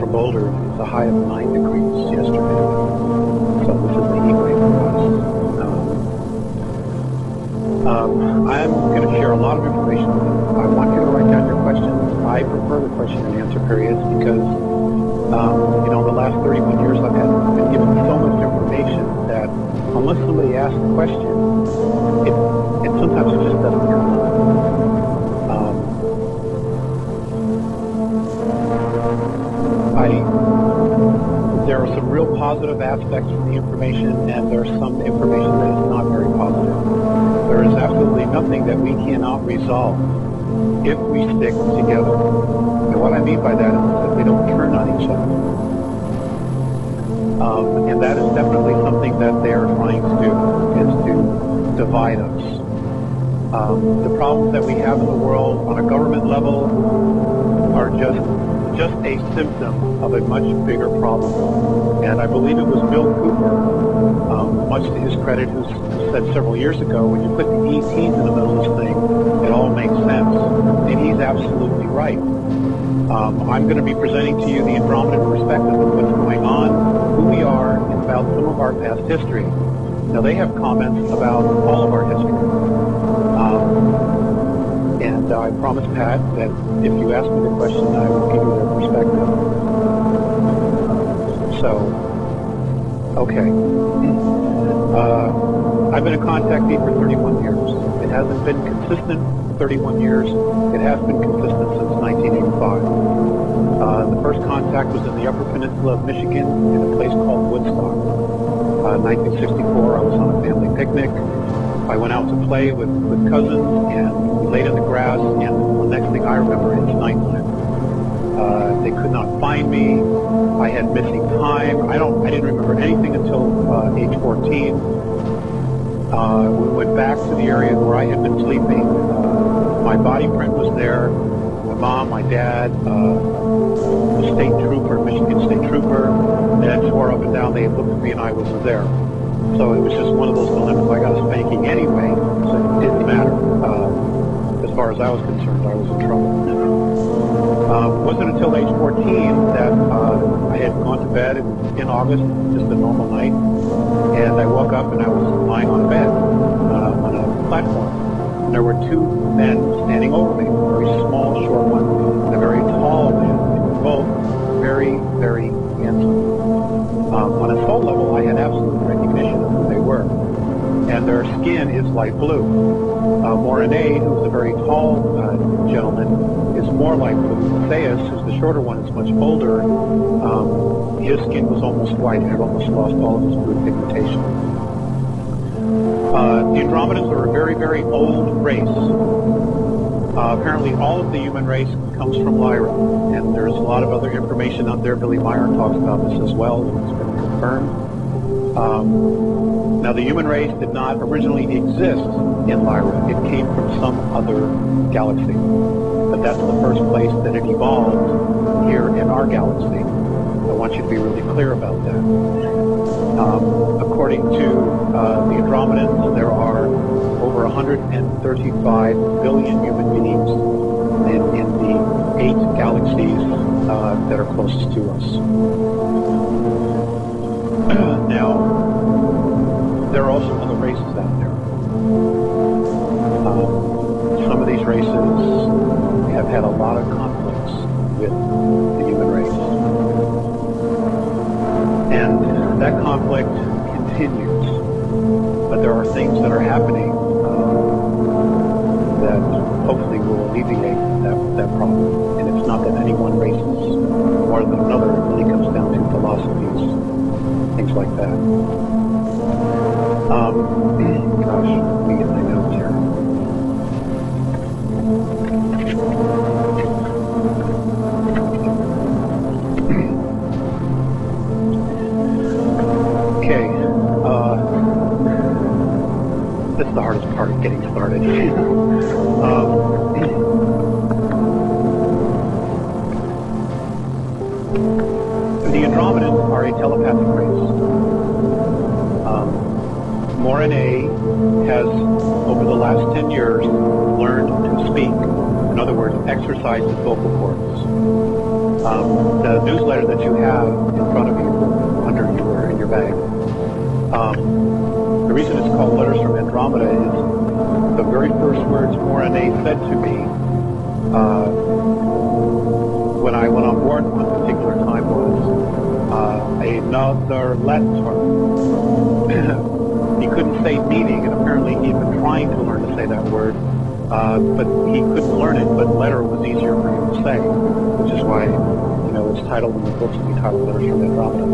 for Boulder, it's a high of 9 degrees yesterday. So this is the heat wave for us. I'm going to share a lot of information with you. I want you to write down your questions. I prefer the question and answer periods because, the last 31 years I've been given so much information that unless somebody asks a question, it sometimes it just doesn't come up. There are some real positive aspects from the information, and there's some information that is not very positive. There is absolutely nothing that we cannot resolve if we stick together. And what I mean by that is that we don't turn on each other. And that is definitely something that they are trying to do, is to divide us. The problems that we have in the world on a government level are just a symptom of a much bigger problem. And I believe it was Bill Cooper, much to his credit, who said several years ago, when you put the ETs in the middle of this thing, it all makes sense. And he's absolutely right. I'm going to be presenting to you the Andromedan perspective of what's going on, who we are, and about some of our past history. Now, they have comments about all of our history. And I promised Pat that if you ask me the question, I will give you their perspective. Okay. I've been a contactee for 31 years. It hasn't been consistent for 31 years. It has been consistent since 1985. The first contact was in the Upper Peninsula of Michigan in a place called Woodstock. 1964, I was on a family picnic. I went out to play with cousins, and we laid in the grass, and the next thing I remember, it's nighttime. They could not find me. I had missing time. I didn't remember anything until age 14. We went back to the area where I had been sleeping. My body print was there. My mom, my dad, the state trooper, Michigan state trooper, and swore up and down they had looked at me and I wasn't there. So it was just one of those dilemmas. I got a spanking anyway, so it didn't matter. As far as I was concerned, I was in trouble. It wasn't until age 14 that I had gone to bed in August, just a normal night, and I woke up and I was lying on a bed on a platform. And there were 2 men standing over me, a very small, short one, and a very tall man. They were both very, very handsome. On a soul level, I had absolute recognition of who they were. And their skin is light blue. Morinay, who's a very tall gentleman, is more light blue. Theus, who's the shorter one, is much older. His skin was almost white. He had almost lost all of his blue pigmentation. The Andromedans are a very, very old race. Apparently all of the human race comes from Lyra, and there's a lot of other information out there. Billy Meyer talks about this as well, and it's been confirmed. Now, the human race did not originally exist in Lyra. It came from some other galaxy. But that's the first place that it evolved here in our galaxy. I want you to be really clear about that. According to the Andromedans, there are over 135 billion human beings in the 8 galaxies that are closest to us. Now, there are also other races out there. Some of these races have had a lot of conflicts with the human race. And that conflict continues. But there are things that are happening that hopefully will alleviate that problem. And it's not that any one race is more than another. It really comes down to philosophies, things like that. Gosh, let me get my notes here. Okay. This is the hardest part of getting started. The Andromedans are a telepathic race. Morinay has, over the last 10 years, learned to speak In other words, exercise his vocal cords. The newsletter that you have in front of you, under you or in your bag, the reason it's called Letters from Andromeda is the very first words Morane said to me when I went on board one particular time was another letter. He couldn't say meaning, and apparently he'd been trying to learn to say that word, but he couldn't learn it, but letter was easier for him to say, which is why, it's titled in the books to be titled Letters from Andromeda.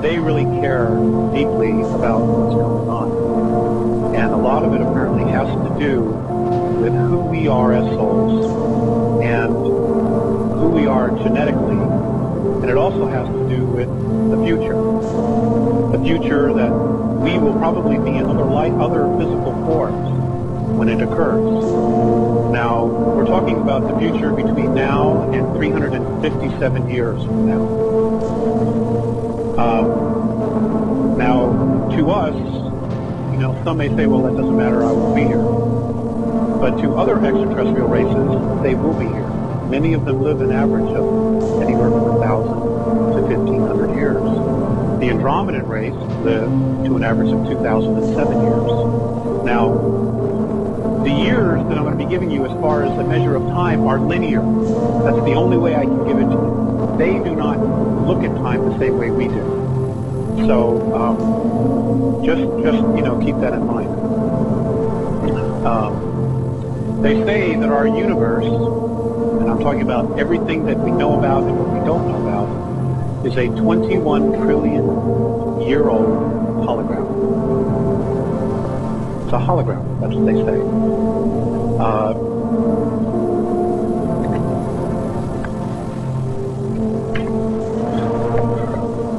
They really care deeply about what's going on. And a lot of it apparently has to do with who we are as souls and who we are genetically. And it also has to do with the future. The future that we will probably be in other physical forms when it occurs. Now, we're talking about the future between now and 357 years from now. Now, to us, some may say, well, that doesn't matter, I won't be here. But to other extraterrestrial races, they will be here. Many of them live an average of anywhere from 1,000 to 1,500 years. The Andromedan race live to an average of 2,007 years. Now, the years that I'm going to be giving you as far as a measure of time are linear. That's the only way I can give it to you. They do not look at time the same way we do. So just keep that in mind. They say that our universe, and I'm talking about everything that we know about and what we don't know about, is a 21 trillion year old hologram. It's a hologram, that's what they say.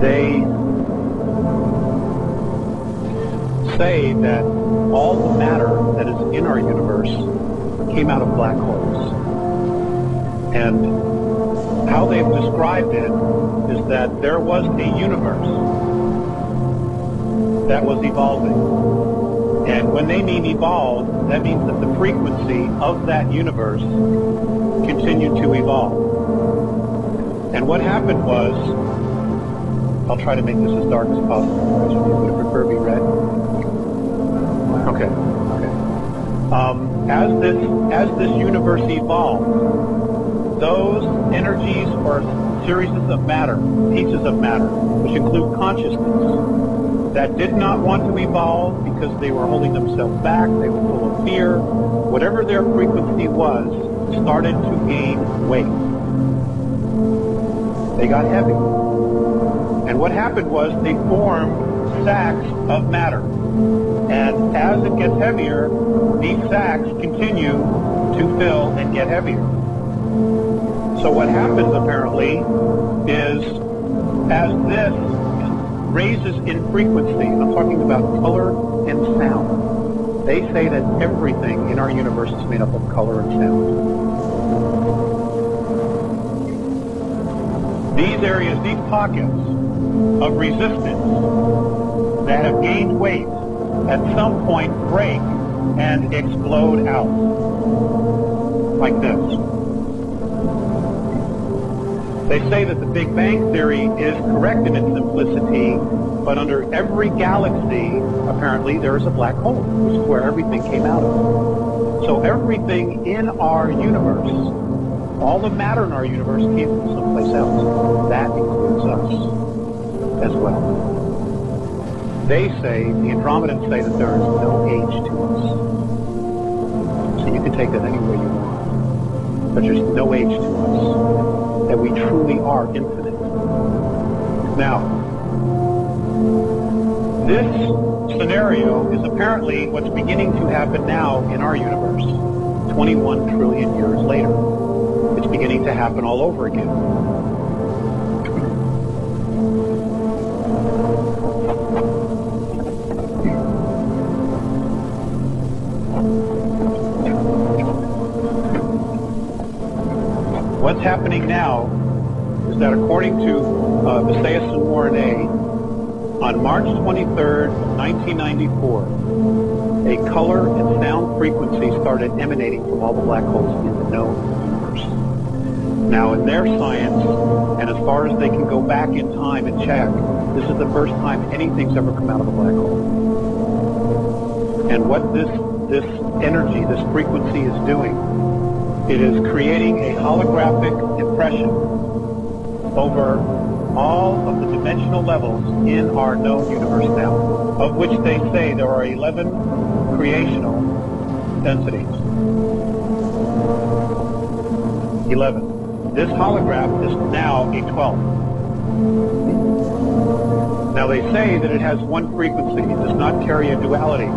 They say that all the matter that is in our universe came out of black holes. And how they've described it is that there was a universe that was evolving. And when they mean evolve, that means that the frequency of that universe continued to evolve. And what happened was, I'll try to make this as dark as possible. Would you prefer to be red? Okay. As this universe evolved, those energies or series of matter, pieces of matter, which include consciousness, that did not want to evolve because they were holding themselves back, they were full of fear, whatever their frequency was, started to gain weight. They got heavy. And what happened was they formed sacks of matter. And as it gets heavier, these sacks continue to fill and get heavier. So what happens apparently is as this raises in frequency, I'm talking about color and sound. They say that everything in our universe is made up of color and sound. These areas, these pockets of resistance that have gained weight at some point break and explode out like this. They say that the Big Bang Theory is correct in its simplicity, but under every galaxy, apparently, there is a black hole, which is where everything came out of. So everything in our universe, all the matter in our universe came from someplace else. That includes us as well. They say, the Andromedans say that there is no age to us. So you can take that any way you want. But there's no age to us. That we truly are infinite. Now, this scenario is apparently what's beginning to happen now in our universe, 21 trillion years later. It's beginning to happen all over again. What's happening now is that according to Visayas and Morane, On March 23rd, 1994, a color and sound frequency started emanating from all the black holes in the known universe. Now, in their science, and as far as they can go back in time and check, this is the first time anything's ever come out of a black hole. And what this energy, this frequency is doing, it is creating a holographic impression over all of the dimensional levels in our known universe now, of which they say there are 11 creational densities. 11. This holograph is now a 12. Now they say that it has one frequency. It does not carry a duality.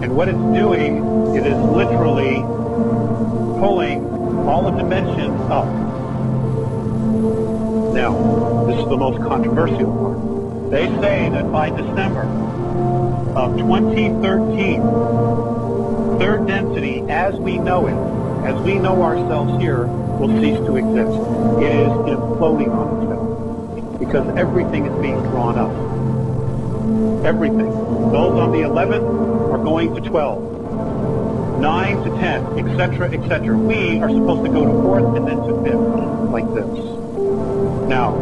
And what it's doing, it is literally pulling all the dimensions up. Now, this is the most controversial part. They say that by December of 2013, third density, as we know it, as we know ourselves here, will cease to exist. It is imploding on itself because everything is being drawn up. Everything. Those on the 11th are going to 12, 9 to 10, etc., etc. We are supposed to go to 4th and then to 5th, like this. Now,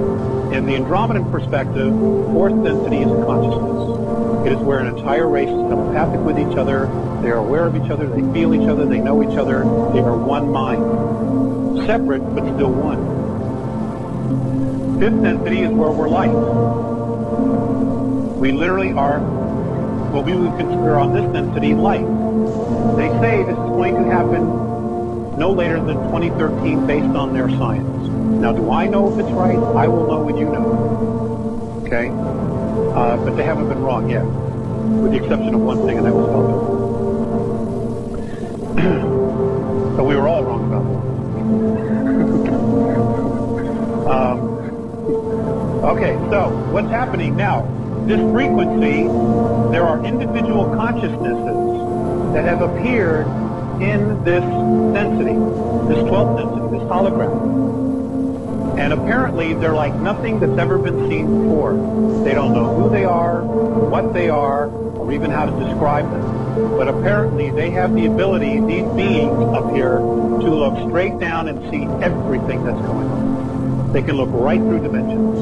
in the Andromedan perspective, 4th density is consciousness. It is where an entire race is telepathic with each other. They are aware of each other. They feel each other. They know each other. They are one mind. Separate, but still one. 5th density is where we're light. We literally are what we would consider on this density light. They say this is going to happen no later than 2013 based on their science. Now, do I know if it's right? I will know when you know. Okay? But they haven't been wrong yet, with the exception of one thing, and that was Elvis. But we were all wrong about that. Okay, so what's happening now? This frequency, there are individual consciousnesses that have appeared in this density, this 12th density, this hologram. And apparently they're like nothing that's ever been seen before. They don't know who they are, what they are, or even how to describe them. But apparently they have the ability, these beings up here, to look straight down and see everything that's going on. They can look right through dimensions.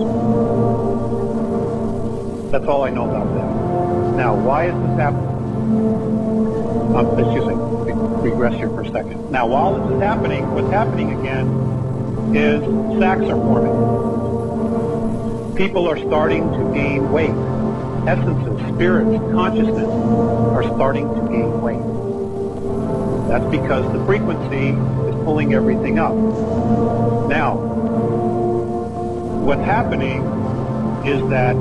That's all I know about that. Now, why is this happening? Excuse me, regress here for a second. Now, while this is happening, what's happening again is sacs are forming. People are starting to gain weight. Essences, spirits, consciousness are starting to gain weight. That's because the frequency is pulling everything up. Now, what's happening is that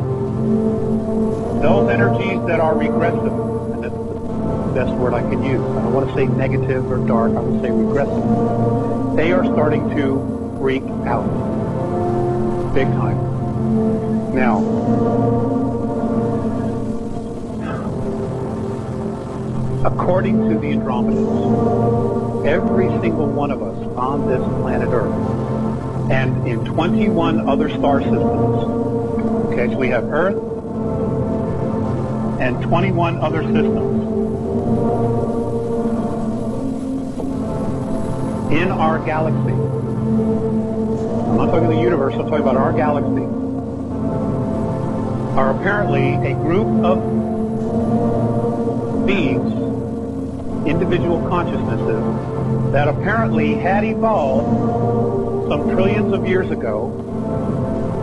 those energies that are regressive, and that's the best word I can use. I don't want to say negative or dark, I would say regressive. They are starting to freak out. Big time. Now, according to the Andromedans, every single one of us on this planet Earth, and in 21 other star systems, okay, so we have Earth and 21 other systems in our galaxy. I'm not talking the universe, I'm talking about our galaxy, are apparently a group of beings, individual consciousnesses, that apparently had evolved some trillions of years ago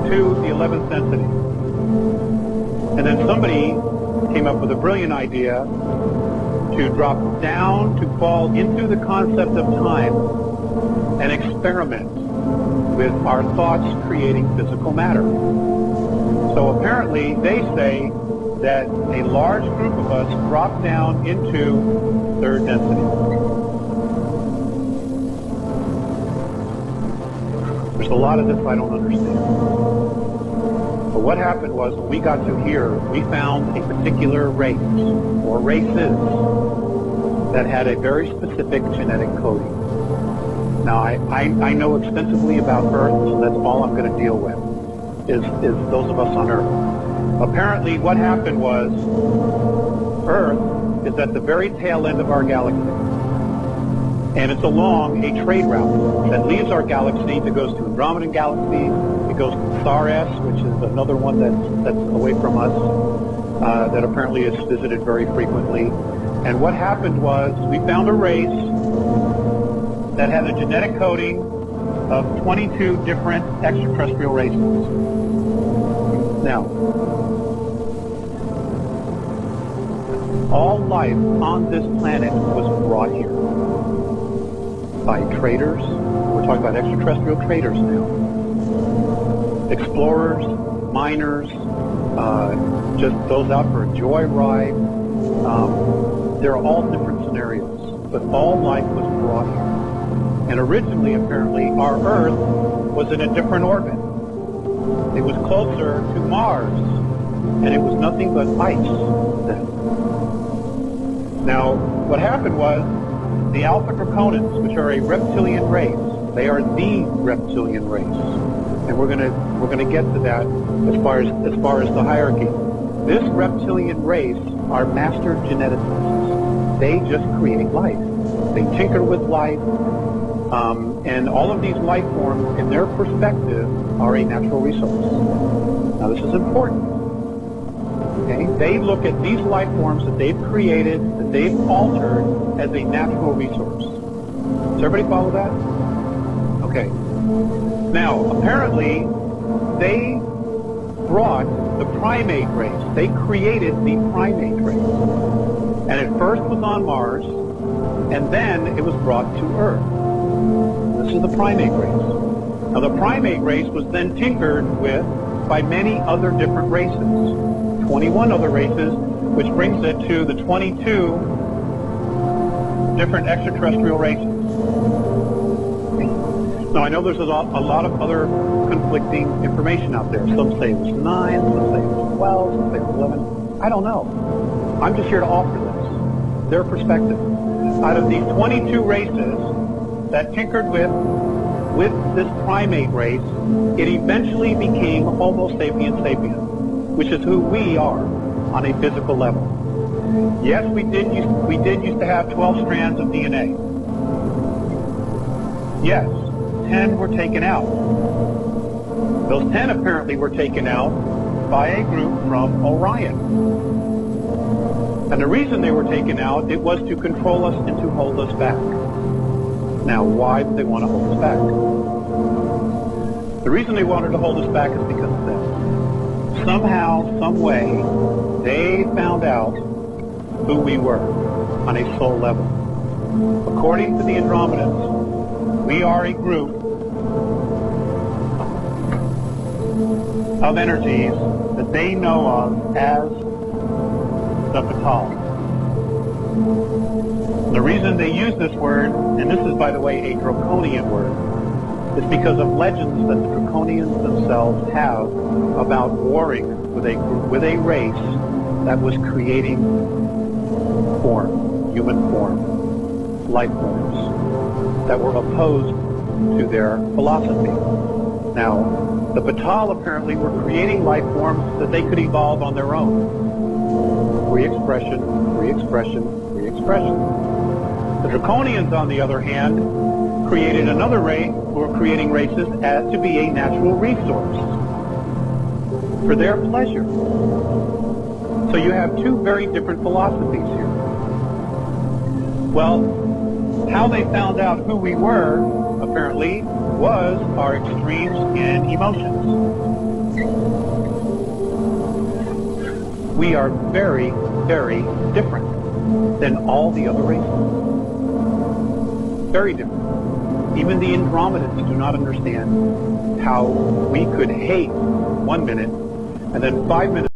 to the 11th density. And then somebody came up with a brilliant idea to drop down, to fall into the concept of time and experiment with our thoughts creating physical matter. So apparently they say that a large group of us dropped down into third density. There's a lot of this I don't understand. But what happened was when we got to here, we found a particular race, or races, that had a very specific genetic coding. Now, I know extensively about Earth, so that's all I'm going to deal with, is those of us on Earth. Apparently what happened was Earth is at the very tail end of our galaxy. And it's along a trade route that leaves our galaxy that goes to Andromedan Galaxy. It goes to Star S, which is another one that's away from us, that apparently is visited very frequently. And what happened was we found a race that had a genetic coding of 22 different extraterrestrial races. Now, all life on this planet was brought here by traders. We're talking about extraterrestrial traders now. Explorers, miners, just those out for a joyride. There are all different scenarios, but all life was brought here. And originally, apparently, our Earth was in a different orbit. It was closer to Mars, and it was nothing but ice then. Now, what happened was the Alpha Draconans, which are a reptilian race, they are the reptilian race, and we're gonna get to that as far as the hierarchy. This reptilian race are master geneticists. They just create life. They tinker with life, and all of these life forms, in their perspective, are a natural resource. Now, this is important. Okay? They look at these life forms that they've created, that they've altered, as a natural resource. Does everybody follow that? Okay. Now, apparently, they brought the primate race. They created the primate race. And it first was on Mars, and then it was brought to Earth. This is the primate race. Now, the primate race was then tinkered with by many other different races. 21 other races, which brings it to the 22 different extraterrestrial races. Now, I know there's a lot of other conflicting information out there. Some say it was 9, some say it was 12, some say it was 11. I don't know. I'm just here to offer this, their perspective. Out of these 22 races that tinkered with this primate race, it eventually became Homo sapiens sapiens, which is who we are on a physical level. Yes, we did used to have 12 strands of DNA. Yes, 10 were taken out. Those 10 apparently were taken out by a group from Orion. And the reason they were taken out, it was to control us and to hold us back. Now, why did they want to hold us back? The reason they wanted to hold us back is because of this. Somehow, some way, they found out who we were on a soul level. According to the Andromedans, we are a group of energies that they know of as the Batal. The reason they use this word, and this is, by the way, a draconian word, is because of legends that the draconians themselves have about warring with a race that was creating form, human form, life forms that were opposed to their philosophy. Now, the Batal apparently were creating life forms that they could evolve on their own. Free expression, free expression, free expression. The Draconians, on the other hand, created another race who were creating races as to be a natural resource for their pleasure. So you have two very different philosophies here. Well, how they found out who we were, apparently, was our extremes in emotions. We are very, very different than all the other races. Very different. Even the Andromedans do not understand how we could hate 1 minute and then 5 minutes